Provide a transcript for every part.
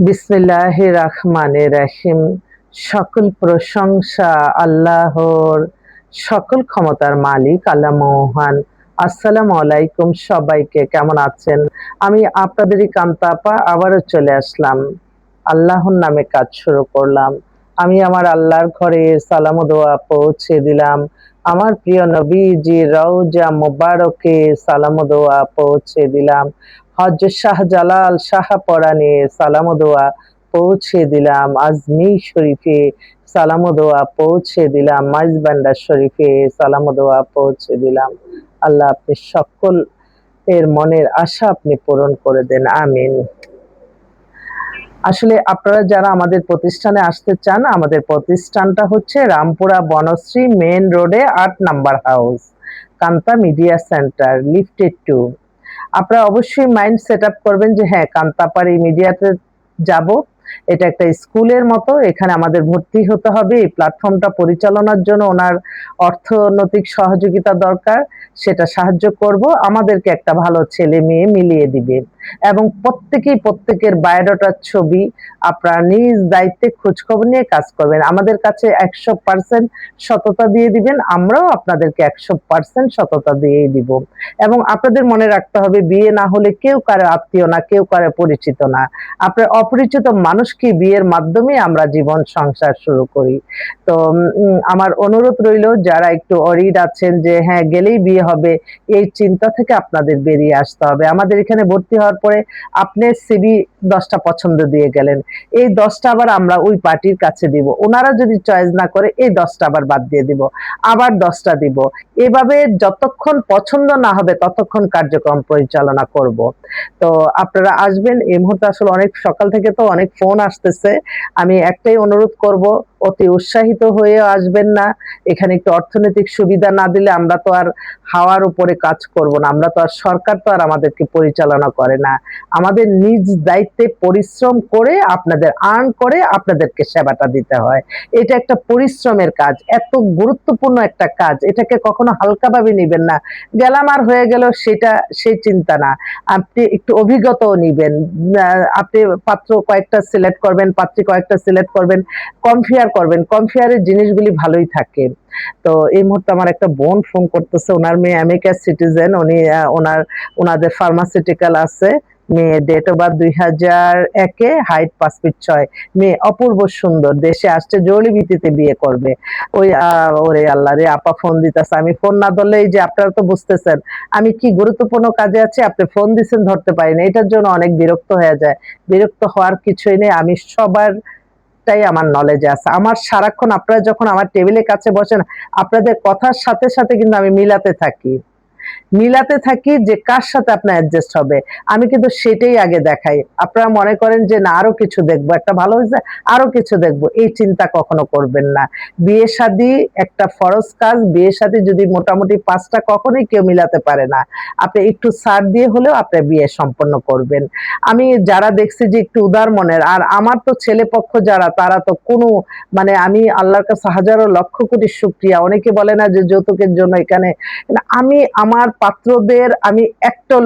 বিসমিল্লাহির রহমানির রহিম। সকল প্রশংসা আল্লাহর, সকল ক্ষমতার মালিক আল্লাহ মহান। আসসালামু আলাইকুম সবাইকে, কেমন আছেন? আমি আপনাদেরই কান্তা আপা আবারও চলে আসলাম। আল্লাহর নামে কাজ শুরু করলাম। আমি আমার আল্লাহর ঘরে সালাম ও দোয়া পৌঁছে দিলাম। আমার প্রিয় নবীজি রওজা মোবারকে সালাম ও দোয়া পৌঁছে দিলাম। হযরত শাহজালাল শাহপরানে সালাম ও দোয়া পৌঁছে দিলাম। আজমির শরীফে সালাম ও দোয়া পৌঁছে দিলাম। মাইজবান্ডার শরীফে সালাম ও দোয়া পৌঁছে দিলাম। আল্লাহ আপনি সকল এর মনের আশা আপনি পূরণ করে দেন, আমিন। আসলে আপনারা যারা আমাদের প্রতিষ্ঠানে আসতে চান, আমাদের প্রতিষ্ঠানটা হচ্ছে রামপুরা বনশ্রী মেইন রোডে ৮ number house, Kanta media centre, lifted 2। আপনারা অবশ্যই মাইন্ড সেট আপ করবেন যে হ্যাঁ, কান্তাপাড়ি মিডিয়াতে যাব। এটা একটা স্কুলের মতো, এখানে আমাদের ভর্তি হতে হবে। এই প্ল্যাটফর্মটা পরিচালনার জন্য ওনার অর্থনৈতিক সহযোগিতা দরকার, সেটা সাহায্য করব। আমাদেরকে একটা ভালো ছেলে মেয়ে মিলিয়ে দিবে এবং প্রত্যেকেই প্রত্যেকের বায়োডাটার ছবি আপনারা নিজ দায়িত্বে খোঁজখবর নিয়ে কাজ করবেন। আমাদের কাছে 100% সততা দিয়ে দিবেন, আমরাও আপনাদেরকে 100% সততা দিয়েই দিব। এবং আপনাদের মনে রাখতে হবে, বিয়ে না হলে কেউ কারো আত্মীয় না, কেউ কারো পরিচিত না। আপনার অপরিচিত মানুষকে বিয়ের মাধ্যমে আমরা জীবন সংসার শুরু করি। তো আমার অনুরোধ রইল, যারা একটু অরিড আছেন যে হ্যাঁ গেলেই বিয়ে হবে, এই চিন্তা থেকে আপনাদের বেরিয়ে আসতে হবে। আমাদের এখানে ভর্তি হওয়ার পরে আপনি সিভি 10টা পছন্দ দিয়ে গেলেন, এই 10টা আবার আমরা ওই পার্টির কাছে দিব, ওনারা যদি চয়েস না করে এই 10টা আবার বাদ দিয়ে দিব, আবার 10টা দিব। এভাবে যতক্ষণ পছন্দ না হবে ততক্ষণ কার্যক্রম পরিচালনা করব। তো আপনারা আসবেন। এই মুহূর্তে আসলে অনেক সকাল থেকে তো অনেক ফোন আসতেছে, আমি একটাই অনুরোধ করব, অতি উৎসাহিত হয়ে আসবেন না। এখানে একটু অর্থনৈতিক সুবিধা না দিলে আমরা তো আর হাওয়ার উপরে কাজ করব না, আমরা তো আর, সরকার তো আর আমাদেরকে পরিচালনা করে না। আমাদের নিজ দায়িত্বে পরিশ্রম করে আপনাদের আর্ন করে আপনাদেরকে সেবাটা দিতে হয়। এটা একটা পরিশ্রমের কাজ, এত গুরুত্বপূর্ণ একটা কাজ, এটাকে কখনো হালকাভাবে নিবেন না। গেলাম আর হয়ে গেল সেটা, সেই চিন্তা না। আপনি একটু অভিজ্ঞতাও নিবেন। আপনি পাত্র কয়েকটা সিলেক্ট করবেন, পাত্রী কয়েকটা সিলেক্ট করবেন, কম্পেয়ার করবেন। কম্পেয়ারের জিনিসগুলি ভালোই থাকে। তো এই মুহূর্তে আমার একটা বোন ফোন করতেছে, ওনার মেয়ে আমেরিকার সিটিজেন, উনি ওনাদের ফার্মাসিউটিক্যাল আছে। মেয়ে ডেট অফ বার্থ 2001-এ, হাইট 5 ফিট 6। মেয়ে অপূর্ব সুন্দর, দেশে আসছে, জরুরি ভিত্তিতে বিয়ে করবে। ওই ওরে আল্লাহ রে, আপা ফোন দিতেছে, আমি ফোন না ধরলে, এই যে আপনারা তো বুঝতেছেন আমি কি গুরুত্বপূর্ণ কাজে আছি, আপনি ফোন দিচ্ছেন ধরতে পারি না, এটার জন্য অনেক বিরক্ত হয়ে যায়। বিরক্ত হওয়ার কিছুই নেই, আমি সবার টাই আমার নলেজে আছে। আমার সারাক্ষণ আপনারা যখন আমার টেবিলের কাছে বসেন, আপনাদের কথার সাথে সাথে কিন্তু আমি মিলাতে থাকি যে কার সাথে আপনার অ্যাডজাস্ট হবে। আমি কিন্তু সেটাই আগে দেখাই। আপনারা মনে করেন যে না আরো কিছু দেখবো, একটা ভালো হয়েছে আরো কিছু দেখবো, এই চিন্তা কখনো করবেন না। বিয়ে শাদী একটা ফরজ কাজ। বিয়ে শাদী যদি মোটামুটি 5টা কখনোই কেউ মিলাতে পারে না। আপনি একটু ছাড় দিয়ে হলেও আপনার বিয়ে সম্পন্ন করবেন। আমি যারা দেখছি যে একটু উদার মনের, আর আমার তো ছেলে পক্ষ যারা, তারা তো কোনো, মানে আমি আল্লাহর কাছে হাজারো লক্ষ কোটি শুকরিয়া। অনেকে বলে না যে যৌতুকের জন্য এখানে, আমি আমার পাত্রদের আমি একটা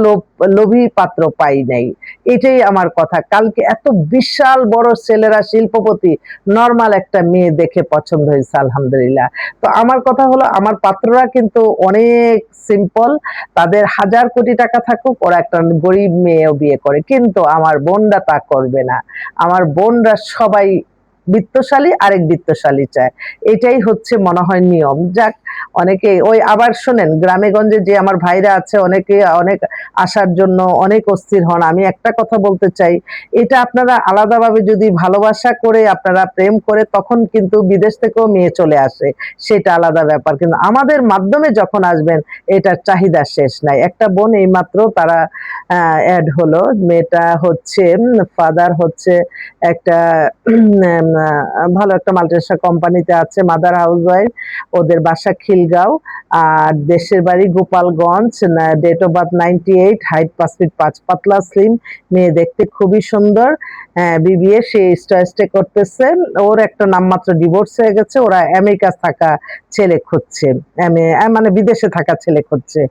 লোভী পাত্র পাই নাই, এটাই আমার কথা। কালকে এত বিশাল বড় ছেলেরা শিল্পপতি, নর্মাল একটা মেয়ে দেখে পছন্দ হয়েছে, আলহামদুলিল্লাহ। তো আমার কথা হলো, আমার পাত্ররা কিন্তু অনেক সিম্পল, তাদের হাজার কোটি টাকা থাকুক, ওরা একটা গরিব মেয়েও বিয়ে করে, কিন্তু আমার বোনরা তা করবে না। আমার বোনরা সবাই বিত্তশালী, আরেক বিত্তশালী চায়, এটাই হচ্ছে মনে হয় নিয়ম। যাক, অনেকে ওই আবার শোনেন, গ্রামে গঞ্জে যে আমার ভাইরা আছে, অনেকে অনেক আসার জন্য অনেক অস্থির হন। আমি একটা কথা বলতে চাই, এটা আপনারা আলাদাভাবে যদি ভালোবাসা করে, আপনারা প্রেম করে, তখন কিন্তু বিদেশ থেকেও মেয়ে চলে আসে, সেটা আলাদা ব্যাপার। কিন্তু আমাদের মাধ্যমে যখন আসবেন, এটার চাহিদা শেষ নাই। একটা বোন এইমাত্র তারা অ্যাড হলো, মেয়েটা হচ্ছে ফাদার হচ্ছে একটা ভালো একটা মাল্টিনেশনাল কোম্পানিতে আছে, মাদার হাউস ওয়াইফ, ওদের বাসা খিলগাঁও, আর দেশের বাড়ি Gopalganj. Date of birth 98, height 5 feet 5, পাতলা স্লিম, মেয়ে দেখতে খুবই সুন্দর। বিবিএ সে স্টে করতেছে। ওর একটা নামমাত্র ডিভোর্স হয়ে গেছে, ওরা আমেরিকা থাকা ছেলে খুঁজছে, মানে বিদেশে থাকা ছেলে খুঁজছে।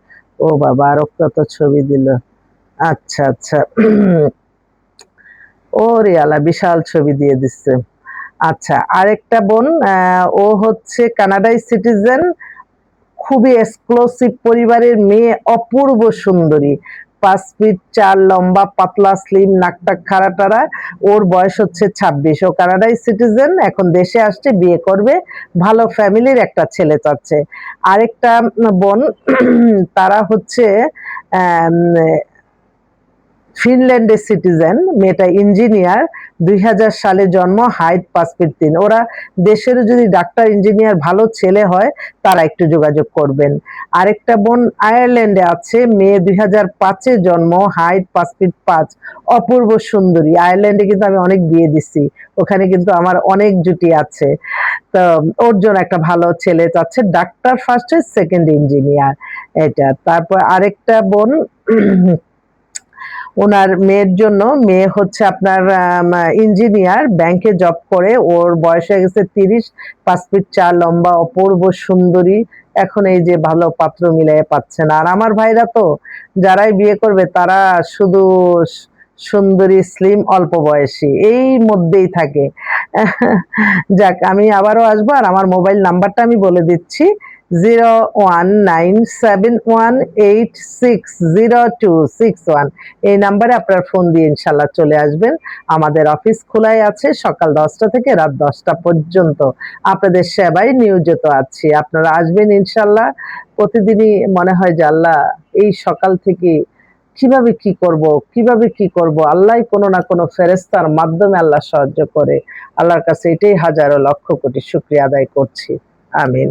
ও বাবা, আরো কত ছবি দিল। আচ্ছা আচ্ছা। ওরে আল্লাহ, বিশাল ছবি দিয়ে দিচ্ছে। আচ্ছা, আরেকটা বোন, ও হচ্ছে কানাডাই সিটিজেন, খুবই এক্সক্লুসিভ পরিবারের মেয়ে, অপূর্ব সুন্দরী, 5 ফিট 4 লম্বা, পাতলা স্লিম, নাকটাক খাড়া টাড়া। ওর বয়স হচ্ছে 26। ও কানাডাই সিটিজেন, এখন দেশে আসছে, বিয়ে করবে, ভালো ফ্যামিলির একটা ছেলে চাচ্ছে। আরেকটা বোন, তারা হচ্ছে আহ ফিনল্যান্ডের সিটিজেন, মেয়েটা ইঞ্জিনিয়ার, 2000 সালে জন্ম, হাইট 5 ফিট 3। ওরা দেশেরও যদি ডাক্তার ইঞ্জিনিয়ার ভালো ছেলে হয় তারা একটু যোগাযোগ করবেন। আরেকটা বোন আয়ারল্যান্ডে আছে, মেয়ে 2005-এ জন্ম, হাইট 5 ফিট 5, অপূর্ব সুন্দরী। আয়ারল্যান্ডে কিন্তু আমি অনেক বিয়ে দিছি, ওখানে কিন্তু আমার অনেক জুটি আছে। তো ওর জন্য একটা ভালো ছেলে চাচ্ছে, ডাক্তার ফার্স্টে, সেকেন্ড ইঞ্জিনিয়ার। এটা তারপর আরেকটা বোন, ওনার মেয়ের জন্য, মেয়ে হচ্ছে আপনার ইঞ্জিনিয়ার, ব্যাংকে জব করে, ওর বয়স হয়ে গেছে 30, 5 ফিট 4 লম্বা, অপূর্ব সুন্দরী। এখন এই যে ভালো পাত্র মিলাই পাচ্ছে না। আর আমার ভাইরা তো যারাই বিয়ে করবে তারা শুধু সুন্দরী, স্লিম, অল্প বয়সী, এই মধ্যেই থাকে। যাক, আমি আবারও আসবো, আর আমার মোবাইল নাম্বারটা আমি বলে দিচ্ছি, 019718600261। এই নাম্বারে আপনার ফোন দিয়ে ইনশাল্লাহ চলে আসবেন। আমাদের অফিস খোলাই আছে সকাল 10টা থেকে রাত 10টা পর্যন্ত। আপনাদের সেবায় নিয়োজিত আছি, আপনারা আসবেন ইনশাল্লাহ। প্রতিদিনই মনে হয় যে আল্লাহ, এই সকাল থেকে কিভাবে কি করব, কিভাবে কি করব, আল্লাহ কোনো না কোনো ফেরেস্তার মাধ্যমে আল্লাহ সাহায্য করে। আল্লাহর কাছে এটাই হাজারো লক্ষ কোটি শুকরিয়া আদায় করছি। আমিন।